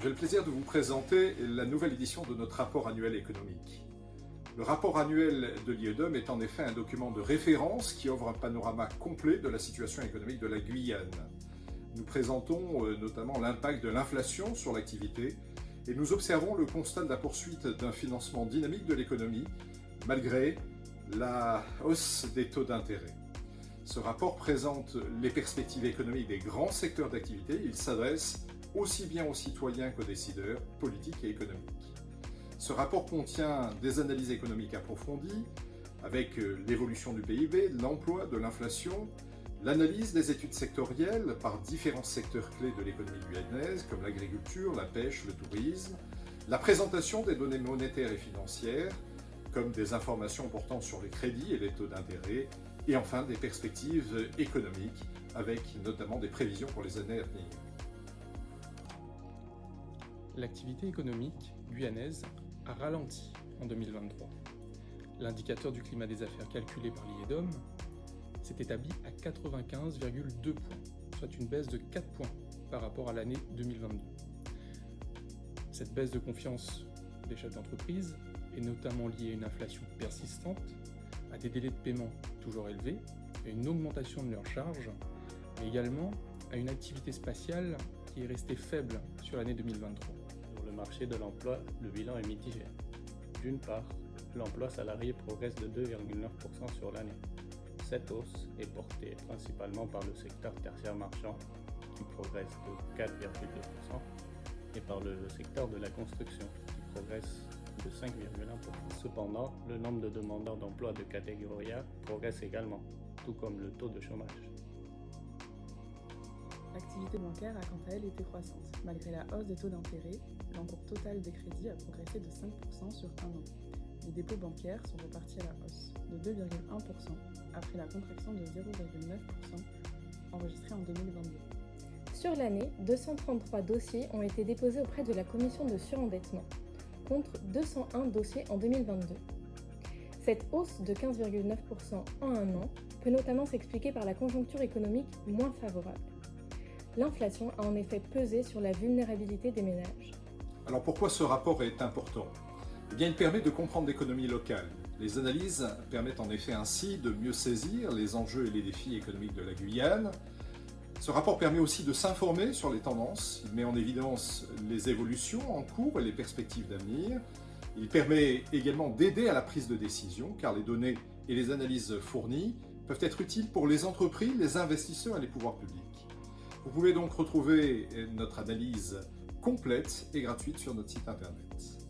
J'ai le plaisir de vous présenter la nouvelle édition de notre rapport annuel économique. Le rapport annuel de l'IEDOM est en effet un document de référence qui offre un panorama complet de la situation économique de la Guyane. Nous présentons notamment l'impact de l'inflation sur l'activité et nous observons le constat de la poursuite d'un financement dynamique de l'économie malgré la hausse des taux d'intérêt. Ce rapport présente les perspectives économiques des grands secteurs d'activité. Il s'adresse aussi bien aux citoyens qu'aux décideurs politiques et économiques. Ce rapport contient des analyses économiques approfondies avec l'évolution du PIB, de l'emploi, de l'inflation, l'analyse des études sectorielles par différents secteurs clés de l'économie guyanaise comme l'agriculture, la pêche, le tourisme, la présentation des données monétaires et financières comme des informations portant sur les crédits et les taux d'intérêt et enfin des perspectives économiques avec notamment des prévisions pour les années à venir. L'activité économique guyanaise a ralenti en 2023. L'indicateur du climat des affaires calculé par l'IEDOM s'est établi à 95,2 points, soit une baisse de 4 points par rapport à l'année 2022. Cette baisse de confiance des chefs d'entreprise est notamment liée à une inflation persistante, à des délais de paiement toujours élevés, à une augmentation de leurs charges, mais également à une activité spatiale qui est restée faible sur l'année 2023. Sur le marché de l'emploi, le bilan est mitigé. D'une part, l'emploi salarié progresse de 2,9% sur l'année. Cette hausse est portée principalement par le secteur tertiaire marchand, qui progresse de 4,2%, et par le secteur de la construction, qui progresse de 5,1%. Cependant, le nombre de demandeurs d'emploi de catégorie A progresse également, tout comme le taux de chômage. L'activité bancaire a quant à elle été croissante. Malgré la hausse des taux d'intérêt, l'encours total des crédits a progressé de 5% sur un an. Les dépôts bancaires sont repartis à la hausse, de 2,1% après la contraction de 0,9% enregistrée en 2022. Sur l'année, 233 dossiers ont été déposés auprès de la commission de surendettement, contre 201 dossiers en 2022. Cette hausse de 15,9% en un an peut notamment s'expliquer par la conjoncture économique moins favorable. L'inflation a en effet pesé sur la vulnérabilité des ménages. Alors pourquoi ce rapport est important ? Eh bien, il permet de comprendre l'économie locale. Les analyses permettent en effet ainsi de mieux saisir les enjeux et les défis économiques de la Guyane. Ce rapport permet aussi de s'informer sur les tendances. Il met en évidence les évolutions en cours et les perspectives d'avenir. Il permet également d'aider à la prise de décision, car les données et les analyses fournies peuvent être utiles pour les entreprises, les investisseurs et les pouvoirs publics. Vous pouvez donc retrouver notre analyse complète et gratuite sur notre site internet.